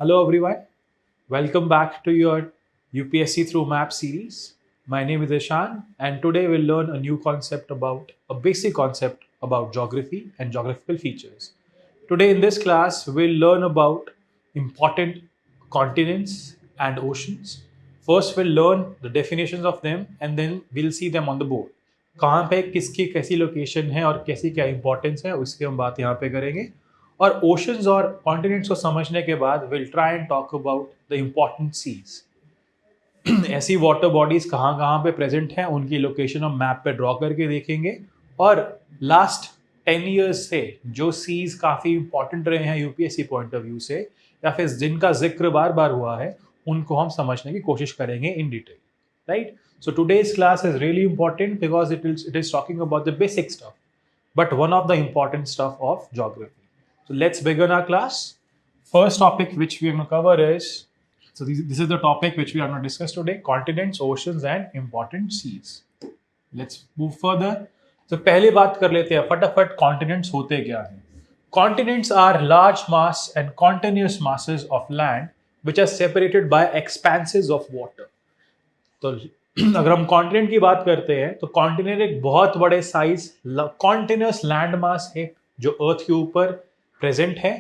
Hello everyone, welcome back to your UPSC through Map series. My name is Ishan and today we'll learn a new concept about a basic concept about geography and geographical features. Today in this class we'll learn about important continents and oceans. First we'll learn the definitions of them and then we'll see them on the board. कहाँ पे किसकी कैसी location है और कैसी क्या importance है उसकी हम बात यहाँ पे करेंगे और ओशंस और कॉन्टिनेंट्स को समझने के बाद will try and talk about the important seas ऐसी वाटर बॉडीज कहाँ कहाँ पे प्रेजेंट हैं उनकी लोकेशन हम मैप पे ड्रॉ करके देखेंगे और लास्ट 10 ईयर्स से जो सीज काफ़ी इंपॉर्टेंट रहे हैं यूपीएससी पॉइंट ऑफ व्यू से या फिर जिनका जिक्र बार बार हुआ है उनको हम समझने की कोशिश करेंगे in detail right. So today's class is really important because it is talking about the basic stuff, but one of the important stuff of geography. So let's begin our class. First topic which we are going to cover is, this is the topic which we are going to discuss today, continents, oceans and important seas. Let's move further. So पहले बात कर लेते हैं फटाफट continents होते क्या हैं. Continents are large mass and continuous masses of land which are separated by expanses of water. तो अगर हम कॉन्टिनेंट की बात करते हैं तो कॉन्टिनेंट एक बहुत बड़े साइज कॉन्टिन्यूस लैंड मास है जो अर्थ के ऊपर प्रेजेंट है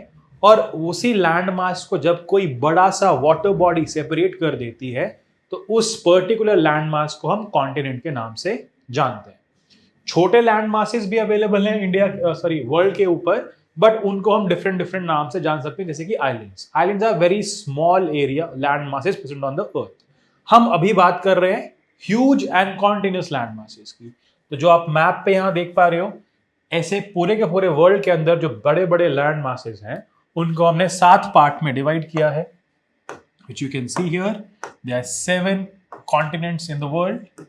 और उसी लैंड मास को जब कोई बड़ा सा वाटर बॉडी सेपरेट कर देती है तो उस पर्टिकुलर लैंड मास को हम कॉन्टिनेंट के नाम से जानते हैं. छोटे लैंड मासेस भी अवेलेबल हैं वर्ल्ड के ऊपर बट उनको हम डिफरेंट नाम से जान सकते हैं जैसे कि islands are very small area land masses present on the earth. हम अभी बात कर रहे हैं huge and continuous land masses की. तो जो आप मैप पे यहाँ देख पा रहे हो ऐसे पूरे के पूरे वर्ल्ड के अंदर जो बड़े बड़े लैंड मासेस हैं उनको हमने 7 पार्ट में डिवाइड किया है which you can see here. There are 7 continents in the world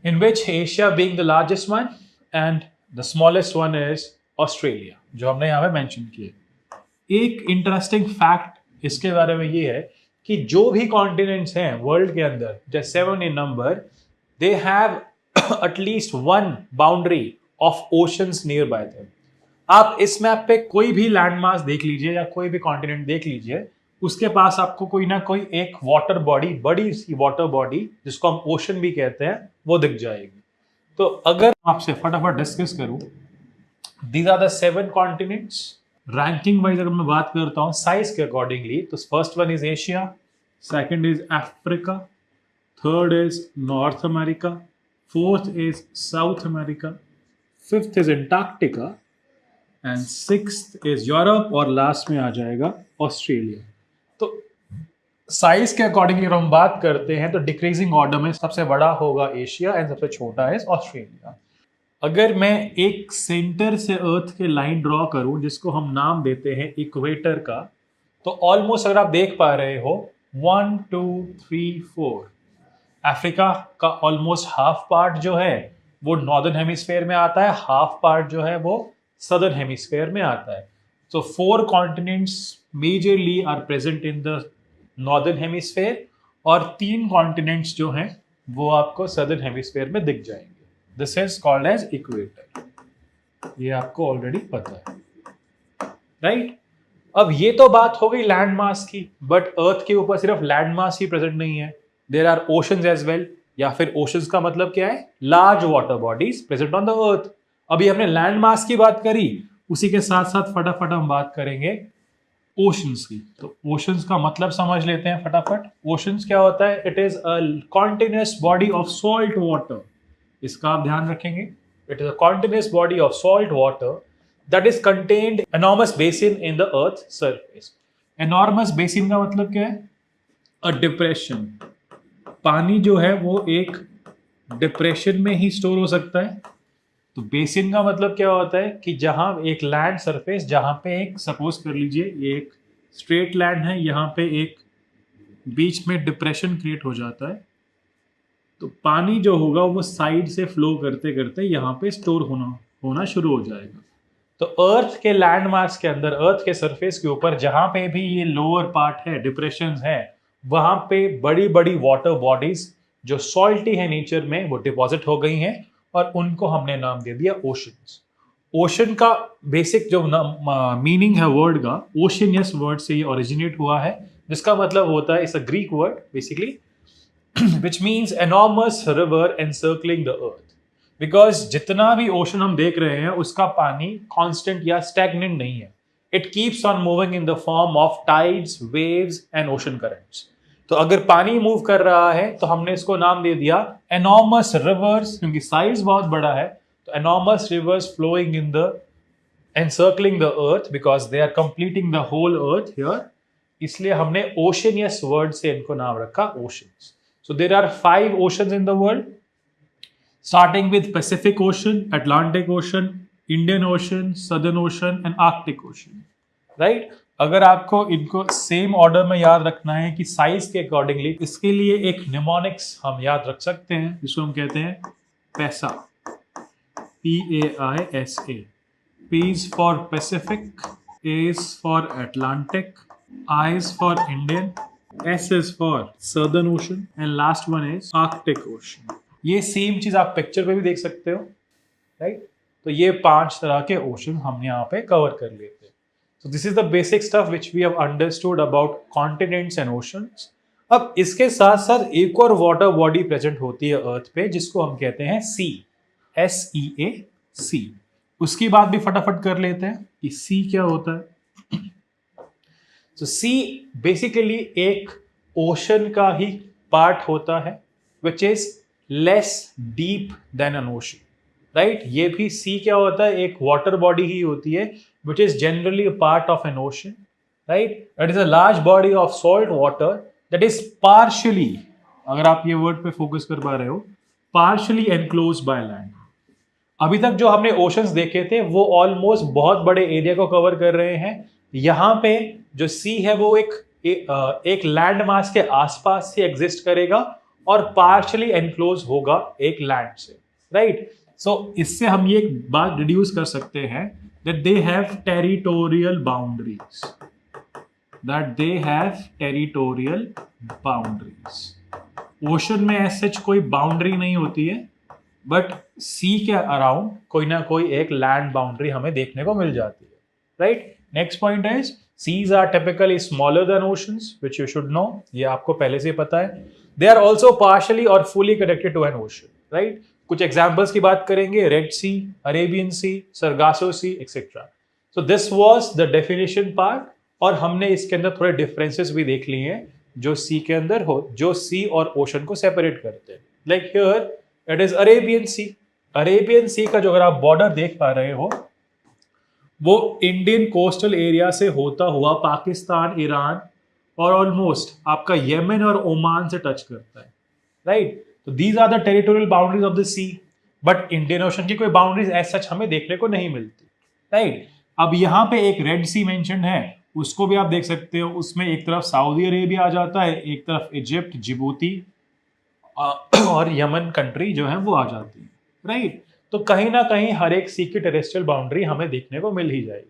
in which Asia being the largest one and the smallest one is Australia जो हमने यहाँ पे मेंशन किए. एक इंटरेस्टिंग फैक्ट इसके बारे में ये है कि जो भी कॉन्टिनेंट्स हैं वर्ल्ड के अंदर जैसे 7 in number they have at least 1 boundary of oceans near by them. आप इस मैप पे कोई भी लैंड मास देख लीजिए या कोई भी कॉन्टिनेंट देख लीजिए उसके पास आपको कोई ना कोई एक वाटर बॉडी बड़ी सी वाटर बॉडी जिसको हम ओशन भी कहते हैं वो दिख जाएगी. तो अगर आपसे फटाफट डिस्कस करूं these are the 7 continents. Ranking wise अगर मैं बात करता हूँ साइज के अकॉर्डिंगली तो first one is Asia, second is Africa, third is North America, fourth is South America, fifth is Antarctica and sixth is Europe और last में आ जाएगा ऑस्ट्रेलिया. तो साइज के अकॉर्डिंगली हम बात करते हैं तो डिक्रीजिंग ऑर्डर में सबसे बड़ा होगा एशिया एंड सबसे छोटा है ऑस्ट्रेलिया. अगर मैं एक सेंटर से अर्थ के लाइन ड्रॉ करूं जिसको हम नाम देते हैं इक्वेटर का तो ऑलमोस्ट अगर आप देख पा रहे हो 1 2 3 4 अफ्रीका का ऑलमोस्ट हाफ पार्ट जो है वो नॉर्दर्न हेमिस्फेयर में आता है, हाफ पार्ट जो है वो सदर्न हेमिस्फेयर में आता है. So 4 continents majorly are present in the northern hemisphere और 3 कॉन्टिनेंट्स जो हैं वो आपको सदर्न हेमिस्फेयर में दिख जाएंगे. This is called as equator. ये आपको ऑलरेडी पता है राइट. अब ये तो बात हो गई लैंड मास की बट अर्थ के ऊपर सिर्फ लैंड मास ही प्रेजेंट नहीं है. There are oceans as well या फिर ओशंस का मतलब क्या है large water bodies present on the earth. अभी हमने लैंड मास की बात करी उसी के साथ साथ फटाफट हम बात करेंगे ओशंस की. तो ओशंस का मतलब समझ लेते हैं फटाफट. ओशंस क्या होता है? It is a continuous body of salt water. इसका आप ध्यान रखेंगे. It is a continuous body of salt water that is contained enormous basin in the earth surface. Enormous basin का मतलब क्या है? A depression. पानी जो है वो एक डिप्रेशन में ही स्टोर हो सकता है. तो बेसिन का मतलब क्या होता है कि जहां एक लैंड सरफेस जहां पे एक सपोज कर लीजिए ये एक स्ट्रेट लैंड है, यहाँ पे एक बीच में डिप्रेशन क्रिएट हो जाता है तो पानी जो होगा वो साइड से फ्लो करते करते यहाँ पे स्टोर होना शुरू हो जाएगा. तो अर्थ के लैंड मास के अंदर अर्थ के सरफेस के ऊपर जहां पे भी ये लोअर पार्ट है डिप्रेशंस है वहां पे बड़ी बड़ी वाटर बॉडीज जो सॉल्टी है नेचर में वो डिपॉजिट हो गई हैं और उनको हमने नाम दे दिया ओशंस. ओशन का बेसिक जो मीनिंग है वर्ड का, ओशियनियस वर्ड से ये ओरिजिनेट हुआ है, जिसका मतलब होता है, it's a Greek word basically, which means enormous river encircling the earth. Because जितना भी ओशन हम देख रहे हैं उसका पानी कांस्टेंट या स्टैग्नेंट नहीं है, it keeps on moving in the form of tides, waves and ocean currents. तो अगर पानी मूव कर रहा है तो हमने इसको नाम दे दिया एनॉर्मस रिवर्स, क्योंकि साइज बहुत बड़ा है, तो enormous rivers flowing in the encircling the earth because they are completing the whole earth here, इसलिए हमने oceanous word से इनको नाम रखा oceans. So there are 5 oceans in the world, starting with Pacific Ocean, Atlantic Ocean, Indian Ocean, Southern Ocean and Arctic Ocean. Right? अगर आपको इनको same order में याद रखना है कि साइज के अकॉर्डिंगली, इसके लिए एक निमोनिक्स हम याद रख सकते हैं जिसको हम कहते हैं पैसा, PAISA. P is for Pacific, A is for Atlantic, I is for Indian, S is for Southern Ocean and last one is Arctic Ocean. ये सेम चीज आप पिक्चर पे भी देख सकते हो, राइट? तो ये 5 तरह के ओशन हम यहाँ पे कवर कर लेते हैं. So this is the basic stuff which we have understood about continents and oceans. अब इसके साथ साथ एक और वाटर बॉडी प्रेजेंट होती है अर्थ पे जिसको हम कहते हैं सी, SEA, सी. उसकी बात भी फटाफट कर लेते हैं कि सी क्या होता है. तो सी बेसिकली एक ओशन का ही पार्ट होता है which is less deep than an ocean, right? ये भी सी क्या होता है, एक वाटर बॉडी ही होती है which is generally a part of N ocean, right? It is a large body of salt water that is partially, अगर आप ये वर्ड पे फोकस कर पा रहे हो, पार्शियली एनक्लोज बाय लैंड. अभी तक जो हमने ओशंस देखे थे वो ऑलमोस्ट बहुत बड़े एरिया को कवर कर रहे हैं. यहाँ पे जो सी है वो एक लैंड मास के आसपास ही एग्जिस्ट करेगा और पार्शियली एनक्लोज होगा एक लैंड से, राइट? सो इससे हम ये बात डिड्यूस कर सकते हैं that they have territorial boundaries, ocean में ऐसे कोई बाउंड्री नहीं होती है, बट सी के अराउंड कोई ना कोई एक लैंड बाउंड्री हमें देखने को मिल जाती है, right? Next point is seas are typically smaller than oceans, which you should know, ये आपको पहले से पता है. दे आर ऑल्सो पार्शियली और fully connected to an ocean, right? कुछ एग्जाम्पल्स की बात करेंगे, Red Sea, Arabian Sea, Sargasso Sea, etcetera. So this was the definition part, और हमने इसके अंदर थोड़े डिफरेंसेस भी देख लिए हैं जो सी के अंदर हो, जो सी और ओशन को सेपरेट करते हैं. Like here it is Arabian sea. Arabian sea का जो अगर आप बॉर्डर देख पा रहे हो वो इंडियन कोस्टल एरिया से होता हुआ पाकिस्तान, ईरान और ऑलमोस्ट आपका येमेन और ओमान से टच करता है, राइट? तो these are the territorial boundaries of the sea. But Indian ocean की कोई बाउंड्रीज एज सच हमें देखने को नहीं मिलती, राइट? अब यहाँ पे एक रेड सी मेंशन है, उसको भी आप देख सकते हो. उसमें एक तरफ सऊदी अरेबिया आ जाता है, एक तरफ इजिप्ट, जिबूती और यमन कंट्री जो है वो आ जाती है, राइट? तो कहीं ना कहीं हर एक सी की टेरेस्ट्रियल बाउंड्री हमें देखने को मिल ही जाएगी.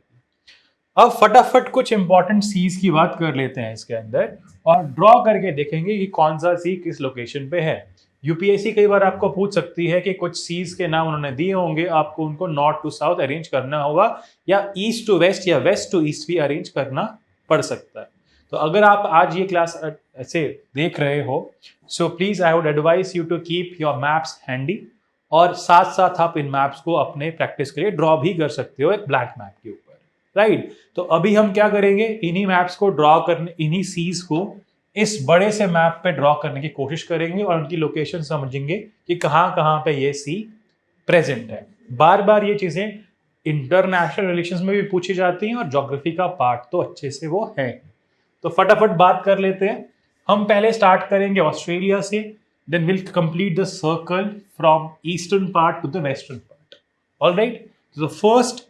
अब फटाफट कुछ इंपॉर्टेंट सीज की बात कर लेते हैं इसके अंदर और ड्रॉ करके देखेंगे कि कौन सा सी किस लोकेशन पे है. यूपीएससी कई बार आपको पूछ सकती है कि कुछ सीज के नाम उन्होंने दिए होंगे, आपको उनको नॉर्थ टू साउथ अरेंज करना होगा या ईस्ट टू वेस्ट या वेस्ट टू ईस्ट भी अरेंज करना पड़ सकता है. तो अगर आप आज ये क्लास ऐसे देख रहे हो, so please I would advise you to keep your maps handy, और साथ साथ आप इन मैप्स को अपने प्रैक्टिस के लिए ड्रॉ भी कर सकते हो एक ब्लैक मैप के ऊपर, राइट? तो अभी हम क्या करेंगे, इन्हीं मैप्स को ड्रॉ करने, इन्हीं सीज को इस बड़े से मैप पे ड्रॉ करने की कोशिश करेंगे और उनकी लोकेशन समझेंगे कि कहाँ कहाँ पे ये सी प्रेजेंट है. बार बार ये चीजें इंटरनेशनल रिलेशंस में भी पूछी जाती हैं और ज्योग्राफी का पार्ट तो अच्छे से वो है. तो फटाफट बात कर लेते हैं. हम पहले स्टार्ट करेंगे ऑस्ट्रेलिया से, then will complete the circle from eastern part to the western part. Alright, the first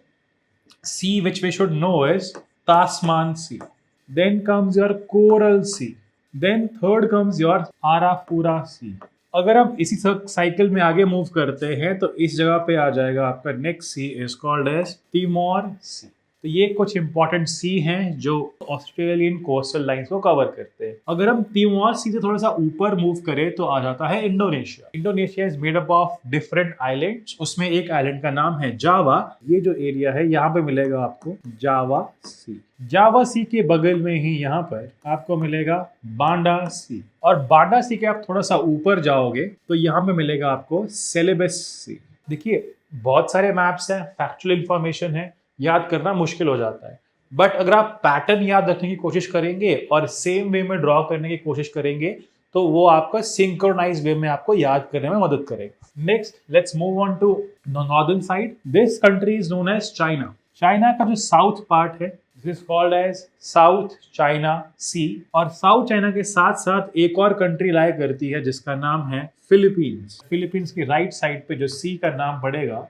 sea which we should know is Tasman Sea. Then comes your Coral Sea. Then third comes your Arafura Sea. अगर हम इसी cycle में आगे move करते हैं तो इस जगह पे आ जाएगा आपका next sea is called as Timor sea. तो ये कुछ इंपॉर्टेंट सी हैं जो ऑस्ट्रेलियन कोस्टल लाइंस को कवर करते हैं। अगर हम तिमोर सी से थोड़ा सा ऊपर मूव करें तो आ जाता है Indonesia. Indonesia is made up of different islands. उसमें एक आइलैंड का नाम है जावा। ये जो एरिया है यहाँ पे मिलेगा आपको जावा सी। जावा सी के बगल में ही यहाँ पर आपको मिलेगा बांडा सी, और बांडा सी के आप थोड़ा सा ऊपर जाओगे तो यहाँ पे मिलेगा आपको सेलेबस सी। देखिए बहुत सारे मैप्स हैं, फैक्चुअल इंफॉर्मेशन है, याद करना मुश्किल हो जाता है, बट अगर आप पैटर्न याद रखने की कोशिश करेंगे और सेम वे में ड्रॉ करने की कोशिश करेंगे तो वो आपका सिंक्रोनाइज वे में आपको याद करने में मदद करेगा। Next let's move on to northern side. This country is known as China. China का जो साउथ पार्ट है this is called as South China sea, और साउथ चाइना के साथ साथ एक और कंट्री लाया करती है जिसका नाम है फिलीपींस। फिलीपींस की राइट साइड पे जो सी का नाम पड़ेगा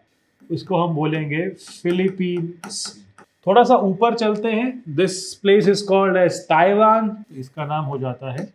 उसको हम बोलेंगे फिलीपींस। थोड़ा सा ऊपर चलते हैं, this place is called as Taiwan, इसका नाम हो जाता है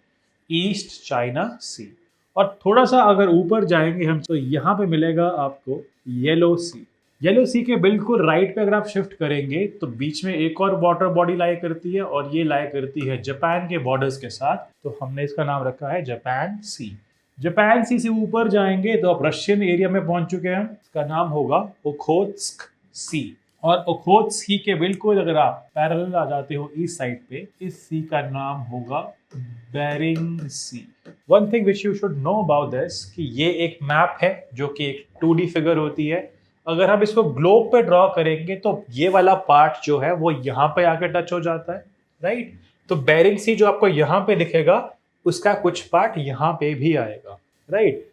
ईस्ट चाइना सी। और थोड़ा सा अगर ऊपर जाएंगे हम तो यहाँ पे मिलेगा आपको येलो सी। येलो सी के बिल्कुल राइट पे अगर आप शिफ्ट करेंगे तो बीच में एक और वाटर बॉडी लाया करती है, और ये लाया करती है जापान के बॉर्डर्स के साथ, तो हमने इसका नाम रखा है जापान सी। जापान सी से ऊपर जाएंगे तो आप रशियन एरिया में पहुंच चुके हैं, इसका नाम होगा ओखोत्स्क सी। और ओखोत्स्क सी के बिल्कुल अगर आप पैरेलल आ जाते हो ईस्ट साइड पे, इस सी का नाम होगा Bering sea. One thing which you should know about this कि ये एक मैप है जो कि एक 2D फिगर होती है। अगर हम इसको ग्लोब पे ड्रॉ करेंगे तो ये वाला पार्ट जो है वो यहाँ पे आके टच हो जाता है, राइट। तो बेरिंग सी जो आपको यहाँ पे दिखेगा उसका कुछ पार्ट यहाँ पे भी आएगा, right.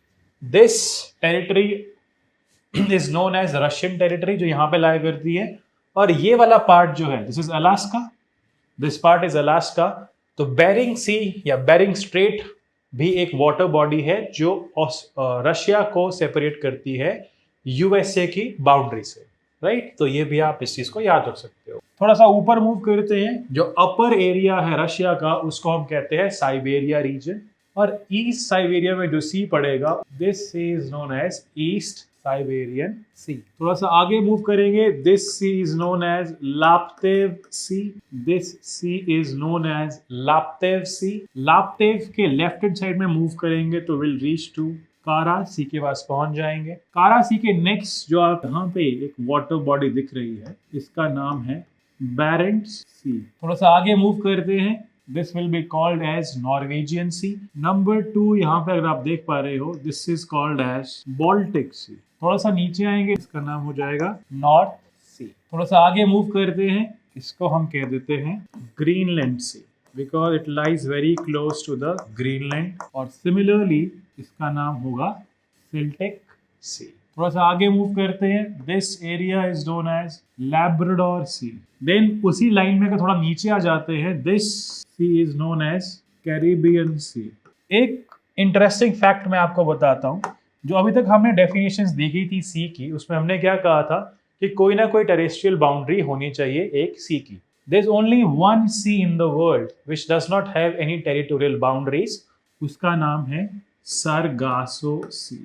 This territory is known as Russian territory जो यहाँ पे लाया करती है, और ये वाला पार्ट जो है this is Alaska, this part is Alaska. तो बेरिंग सी या बेरिंग स्ट्रेट भी एक वाटर बॉडी है जो रशिया को सेपरेट करती है यूएसए की बाउंड्री से, राइट। तो ये भी आप इस चीज को याद रख सकते हो। थोड़ा सा ऊपर मूव करते हैं, जो अपर एरिया है रशिया का उसको हम कहते हैं साइबेरिया रीजन, और ईस्ट साइबेरिया में जो सी पड़ेगा this sea is known as East Siberian sea. थोड़ा सा आगे मूव करेंगे, this sea is known as Laptev sea, this sea is known as Laptev sea. Laptev के लेफ्ट हैंड साइड में मूव करेंगे तो विल रीच टू कारा सी के पास पहुंच जाएंगे। कारा सी के नेक्स्ट जो आप यहाँ पे एक वाटर बॉडी दिख रही है इसका नाम है बैरेंट्स सी। थोड़ा सा आगे मूव करते हैं, this will be called as Norwegian sea. Number 2 यहाँ पे अगर आप देख पा रहे हो this is called as Baltic sea. थोड़ा सा नीचे आएंगे इसका नाम हो जाएगा नॉर्थ सी। थोड़ा सा आगे मूव करते हैं, इसको हम कह देते हैं Greenland sea because it lies very close to the Greenland, और सिमिलरली इसका नाम होगा सिल्टिक सी। थोड़ा सा आगे मूव करते हैं, this area is known as Labrador sea. Then उसी लाइन में अगर थोड़ा नीचे आ जाते हैं, this sea is known as Caribbean sea. एक इंटरेस्टिंग फैक्ट मैं आपको बताता हूँ, जो अभी तक हमने डेफिनेशंस देखी थी सी की, उसमें हमने क्या कहा था कि कोई ना कोई टेरेस्ट्रियल बाउंड्री होनी चाहिए एक सी की। There is only one sea in the world which does not have any territorial boundaries. उसका नाम है सरगासो सी।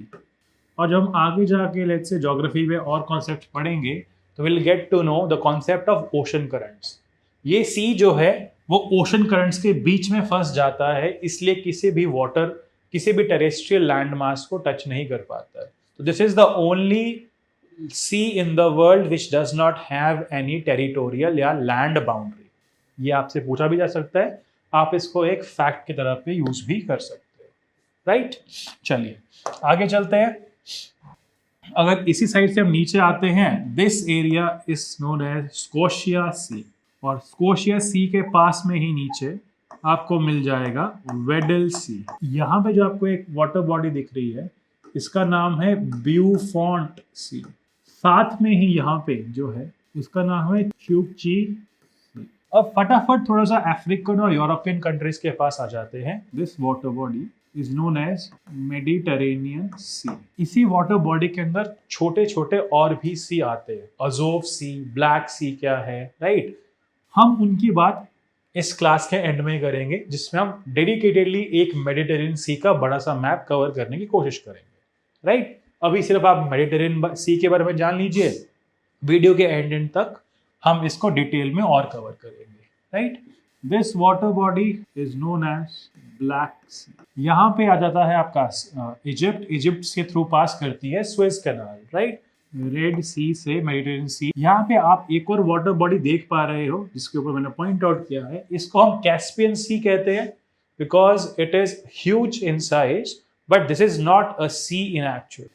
और जब हम आगे जाके लेट्स से ज्योग्राफी में और कॉन्सेप्ट पढ़ेंगे तो will get to know the concept of ocean currents. ये सी जो है वो ओशन करंट्स के बीच में फंस जाता है, इसलिए किसी भी वाटर किसी भी टेरेस्ट्रियल लैंड मास को टच नहीं कर पाता है। तो this is the only sea in the world which does not have any territorial या land boundary। ये आपसे पूछा भी जा सकता है, आप इसको एक फैक्ट की तरह पे यूज भी कर सकते हो, राइट। चलिए आगे चलते हैं। अगर इसी साइड से हम नीचे आते हैं, this area is known as Scotia sea, और स्कोशिया सी के पास में ही नीचे आपको मिल जाएगा वेडल सी। यहाँ पे जो आपको एक वाटर बॉडी दिख रही है इसका नाम है ब्यूफॉन्ट सी। साथ में ही यहाँ पे जो है उसका नाम है च्यूकची। अब फटाफट थोड़ा सा अफ्रीकन और यूरोपियन कंट्रीज के पास आ जाते हैं। This water body is known as Mediterranean sea. इसी वाटर बॉडी के अंदर छोटे छोटे और भी सी आते हैं, अजोव सी, ब्लैक सी क्या है, राइट। हम उनकी बात इस क्लास के एंड में करेंगे जिसमें हम डेडिकेटेडली एक मेडिटेरेनियन सी का बड़ा सा मैप कवर करने की कोशिश करेंगे, राइट। अभी सिर्फ आप मेडिटेरेनियन सी के बारे में जान लीजिए, वीडियो के एंड तक हम इसको डिटेल में और कवर करेंगे, right. This water body is known as Black sea. यहाँ पे आ जाता है आपका इजिप्ट, इजिप्ट के थ्रू पास करती है Suez canal, right. Red sea से मेडिटेरियन सी। यहाँ पे आप एक और वाटर बॉडी देख पा रहे हो जिसके ऊपर मैंने पॉइंट आउट किया है, इसको हम कैस्पियन सी कहते हैं because it is huge in size, but this is not a sea in actual,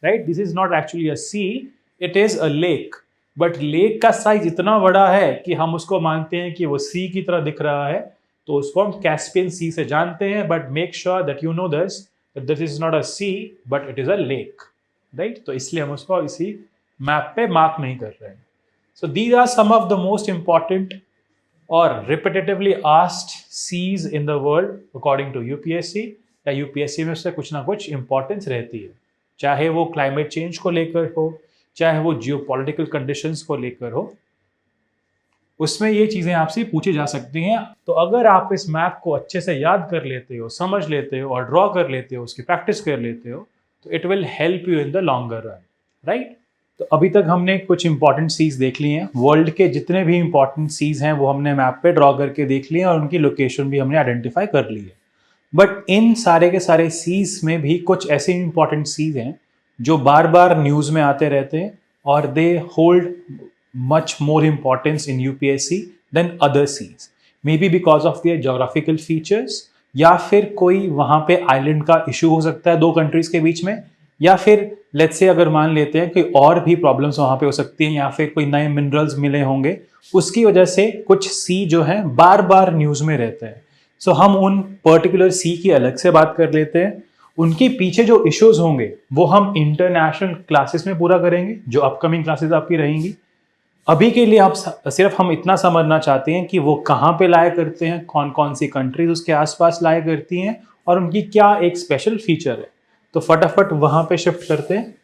right. This is not actually a sea, it is a lake, but lake का size इतना बड़ा है कि हम उसको मानते हैं कि वो सी की तरह दिख रहा है, तो उसको हम कैस्पियन सी से जानते हैं। But make sure that you know this is not a sea but it is a lake, right. तो इसलिए हम उसको इसी मैप पे मार्क नहीं कर रहे हैं। So these are some of the most important और repetitively asked seas in the world according to UPSC, या यूपीएससी में उससे कुछ ना कुछ इंपॉर्टेंस रहती है, चाहे वो क्लाइमेट चेंज को लेकर हो, चाहे वो जियोपॉलिटिकल कंडीशंस को लेकर हो, उसमें ये चीजें आपसे पूछी जा सकती हैं। तो अगर आप इस मैप को अच्छे से याद कर लेते हो, समझ लेते हो और ड्रॉ कर लेते हो, उसकी प्रैक्टिस कर लेते हो, तो it will help you in the longer run, right. तो अभी तक हमने कुछ इंपॉर्टेंट सीज देख ली हैं, वर्ल्ड के जितने भी इंपॉर्टेंट सीज हैं वो हमने मैप पे ड्रॉ करके देख लिए और उनकी लोकेशन भी हमने आइडेंटिफाई कर ली है। बट इन सारे के सारे सीज में भी कुछ ऐसे इंपॉर्टेंट सीज हैं जो बार बार न्यूज में आते रहते हैं और they hold much more importance in UPSC than other seas, maybe because of their geographical features, या फिर कोई वहां पे आइलैंड का इशू हो सकता है दो कंट्रीज के बीच में, या फिर लेट्स से अगर मान लेते हैं कि और भी प्रॉब्लम्स वहां पे हो सकती हैं, या फिर कोई नए मिनरल्स मिले होंगे, उसकी वजह से कुछ सी जो है बार बार न्यूज में रहते हैं। सो हम उन पर्टिकुलर सी की अलग से बात कर लेते हैं, उनके पीछे जो इश्यूज होंगे वो हम इंटरनेशनल क्लासेस में पूरा करेंगे, जो अपकमिंग क्लासेस आपकी रहेंगी। अभी के लिए आप सिर्फ हम इतना समझना चाहते हैं कि वो कहाँ पे लाया करते हैं, कौन कौन सी कंट्रीज उसके आसपास लाया करती हैं और उनकी क्या एक स्पेशल फीचर है। तो फटाफट वहां पे शिफ्ट करते हैं।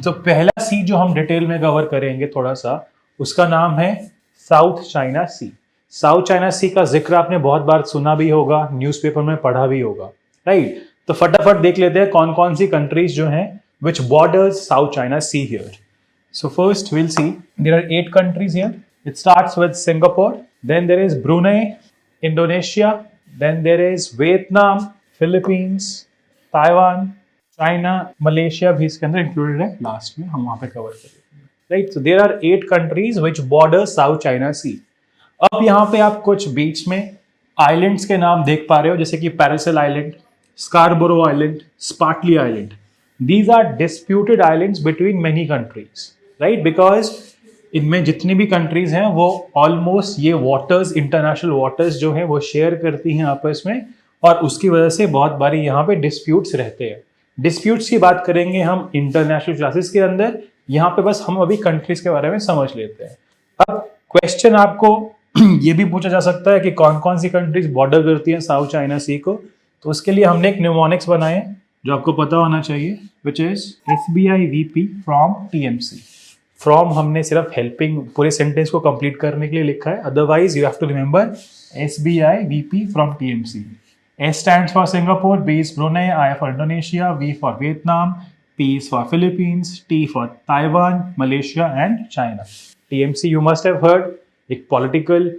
तो पहला सी जो हम डिटेल में कवर करेंगे थोड़ा सा, उसका नाम है साउथ चाइना सी। साउथ चाइना सी का जिक्र आपने बहुत बार सुना भी होगा, न्यूज़पेपर में पढ़ा भी होगा, राइट। तो फटाफट देख लेते हैं कौन कौन सी कंट्रीज जो हैं which borders South China sea here. So first we'll see there are 8 countries here. It starts with Singapore, then there is Brunei, Indonesia, then there is Vietnam, Philippines, Taiwan, China, Malaysia भी इसके अंदर included है, last में हम वहाँ पे cover करेंगे, right. So there are 8 countries which border South China Sea. अब यहाँ पे आप कुछ बीच में आइलैंड्स के नाम देख पा रहे हो, जैसे कि Paracel island, Scarborough island, Spratly island. These are disputed islands between many countries. Right, because इनमें जितनी भी कंट्रीज हैं वो ऑलमोस्ट ये वाटर्स, इंटरनेशनल वाटर्स जो हैं वो शेयर करती हैं आपस में, और उसकी वजह से बहुत बारी यहाँ पे डिस्प्यूट्स रहते हैं। डिस्प्यूट्स की बात करेंगे हम इंटरनेशनल क्लासेस के अंदर, यहाँ पे बस हम अभी कंट्रीज के बारे में समझ लेते हैं। अब क्वेश्चन आपको ये भी पूछा जा सकता है कि कौन कौन सी कंट्रीज बॉर्डर करती हैं साउथ चाइना सी को, तो उसके लिए हमने एक न्यूमोनिक्स बनाए जो आपको पता होना चाहिए, which is SBI-VP from TMC। From हमने सिर्फ हेल्पिंग पूरे सेंटेंस को कंप्लीट करने के लिए लिखा है, otherwise you have to remember SBI-VP from TMC। S stands for Singapore, B is Brunei, I for Indonesia, V for Vietnam, P is for Philippines, T for Taiwan, Malaysia and China. TMC you must have heard, एक political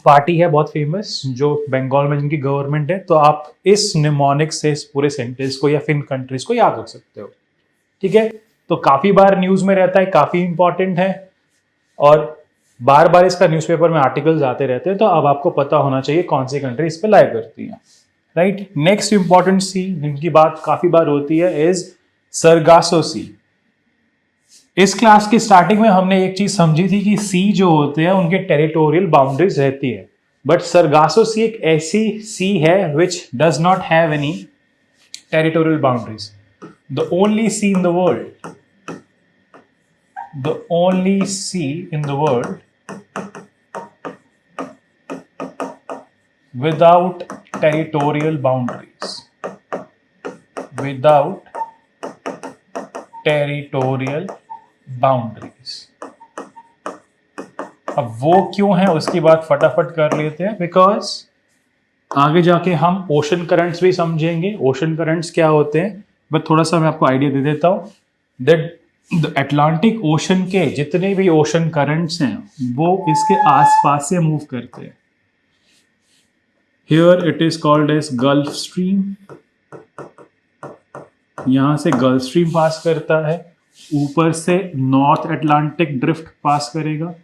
party है बहुत famous जो बंगाल में जिनकी government है। तो आप इस निमोनिक्स से इस पूरे सेंटेंस को या फिर इन कंट्रीज को याद रख सकते हो, ठीक है। तो काफी बार न्यूज में रहता है, काफी इंपॉर्टेंट है और बार बार इसका न्यूज़पेपर में आर्टिकल्स आते रहते हैं, तो अब आपको पता होना चाहिए कौन सी कंट्री इस पे लाया करती है, राइट। नेक्स्ट इंपॉर्टेंट सी जिनकी बात काफी बार होती है इज सरगासो सी। इस क्लास की स्टार्टिंग में हमने एक चीज समझी थी कि सी जो होते हैं उनके टेरिटोरियल बाउंड्रीज रहती है, बट सरगासो सी एक ऐसी सी है which does not have any territorial boundaries. The only sea in the world, the only sea in the world without territorial boundaries, without territorial boundaries। अब वो क्यों है उसकी बात फटाफट कर लेते हैं, बिकॉज आगे जाके हम ओशन करंट्स भी समझेंगे। ओशन करंट्स क्या होते हैं, बट थोड़ा सा मैं आपको आइडिया दे देता हूँ। दैट अटलांटिक ओशन के जितने भी ओशन करंट्स हैं वो इसके आसपास से मूव करते हैं. Here it is called as gulf stream. यहां से गल्फ स्ट्रीम पास करता है, ऊपर से नॉर्थ अटलांटिक ड्रिफ्ट पास करेगा,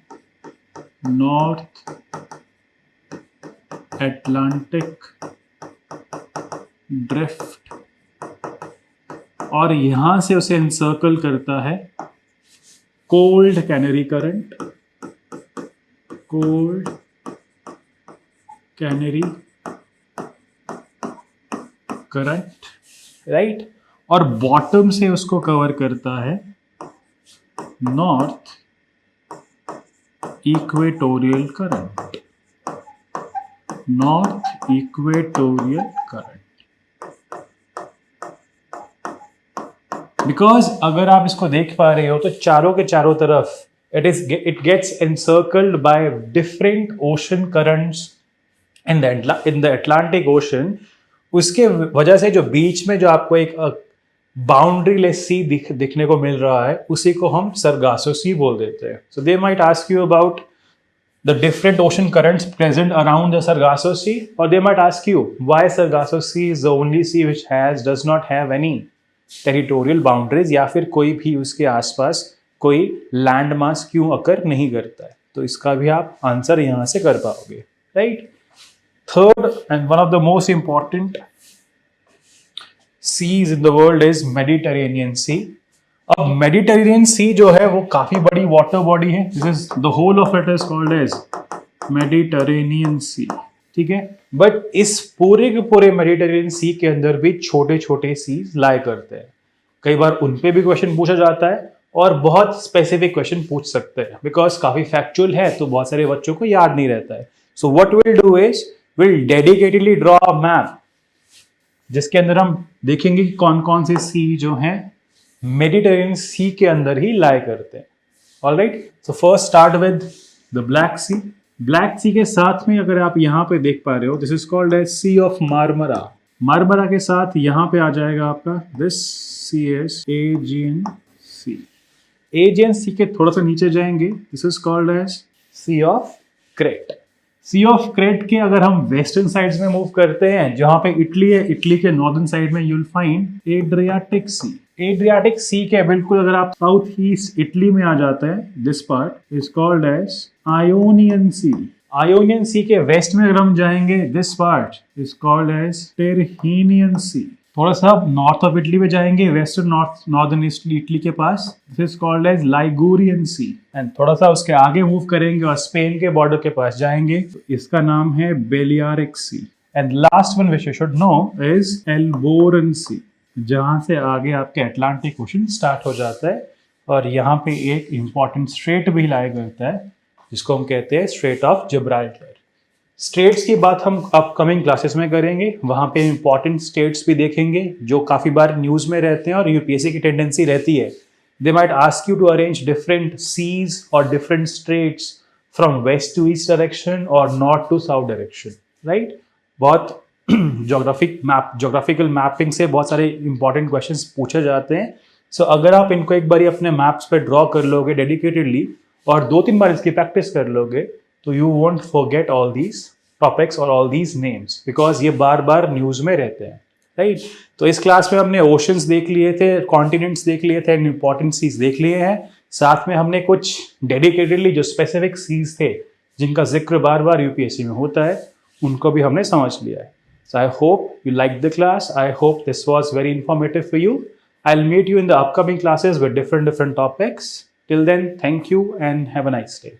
नॉर्थ अटलांटिक ड्रिफ्ट, और यहां से उसे एनसर्कल करता है cold canary current, cold canary current, right. और बॉटम से उसको कवर करता है north equatorial current, north equatorial current. Because अगर आप इसको देख पा रहे हो तो चारों के चारों तरफ it gets encircled by different ocean currents in the Atlantic ocean. उसके वजह से जो बीच में जो आपको एक बाउंड्री लेस सी दिखने को मिल रहा है उसी को हम सरगासो सी बोल देते हैं. So they might ask you about the different ocean currents present around the Sargasso Sea, or they might ask you why Sargasso Sea is the only sea which does not have any territorial boundaries, या फिर कोई भी उसके आसपास कोई land mass क्यों अकर नहीं करता है. तो इसका भी आप आंसर यहां से कर पाओगे, right. Third and one of the most important seas in the world is Mediterranean sea. अब मेडिटेरेनियन सी जो है वो काफी बड़ी वाटर बॉडी है. This is the whole of it is called as Mediterranean sea, ठीक है. बट इस पूरे के पूरे मेडिटेरेनियन सी के अंदर भी छोटे छोटे सीज लाई करते हैं. कई बार उन पे भी क्वेश्चन पूछा जाता है और बहुत स्पेसिफिक क्वेश्चन पूछ सकते हैं, बिकॉज काफी फैक्चुअल है तो बहुत सारे बच्चों को याद नहीं रहता है. So what will do is will dedicatedly draw a map जिसके अंदर हम देखेंगे कि कौन कौन से सी जो हैं मेडिटेरेनियन सी के अंदर ही लाई करते हैं. Alright, so first start with the Black sea. Black sea के साथ में अगर आप यहाँ पे देख पा रहे हो, this is called as sea of Marmara. Marmara के साथ यहाँ पे आ जाएगा आपका this sea as Aegean sea. Aegean sea के थोड़ा सा नीचे जाएंगे, this is called as sea of Crete. Sea of Crete के अगर हम वेस्टर्न साइड्स में मूव करते हैं, जहां पे इटली है, इटली के नॉर्दर्न साइड में you will find Adriatic sea. Adriatic sea के बिल्कुल अगर आप साउथ ईस्ट इटली में आ जाते हैं, this part is called as Ionian sea. Ionian sea के वेस्ट में अगर हम जाएंगे, this part is called as Tyrrhenian sea. थोड़ा सा नॉर्थ ऑफ इटली में जाएंगे, वेस्टर्न नॉर्दर्न इटली के पास, this is called as Ligurian sea. And थोड़ा सा उसके आगे मूव करेंगे और स्पेन के बॉर्डर के पास जाएंगे, तो इसका नाम है Balearic sea. And last one which you should know is Alboran sea, जहां से आगे आपके अटलांटिक ओशन स्टार्ट हो जाता है. और यहाँ पे एक इंपॉर्टेंट स्ट्रेट भी लाया करता है जिसको हम कहते हैं स्ट्रेट ऑफ जिब्राल्टर. स्टेट्स की बात हम अपकमिंग क्लासेस में करेंगे, वहां पे इंपॉर्टेंट स्टेट्स भी देखेंगे जो काफी बार न्यूज में रहते हैं और यूपीएससी की टेंडेंसी रहती है. They might ask you to arrange different seas और different states from west to east direction और north to south direction, right. बहुत जोग्राफिकल मैपिंग से बहुत सारे इंपॉर्टेंट क्वेश्चंस पूछे जाते हैं. सो अगर आप इनको एक बार अपने मैप्स पे ड्रॉ कर लोगे डेडिकेटेडली और 2-3 बार इसकी प्रैक्टिस कर लोगे, तो you won't forget all these topics और ऑल दीज नेम्स, बिकॉज ये बार बार न्यूज में रहते हैं, राइट. तो इस क्लास में हमने ओशंस देख लिए थे, कॉन्टिनेंट्स देख लिए थे, इंपॉर्टेंट सीज देख लिए हैं. साथ में हमने कुछ डेडिकेटेडली जो स्पेसिफिक सीज थे जिनका जिक्र बार बार यूपीएससी में होता है, उनको भी हमने समझ लिया है. So I hope you liked the class. I hope this was very informative for you. I'll meet you in the upcoming classes with different topics. Till then, thank you and have a nice day.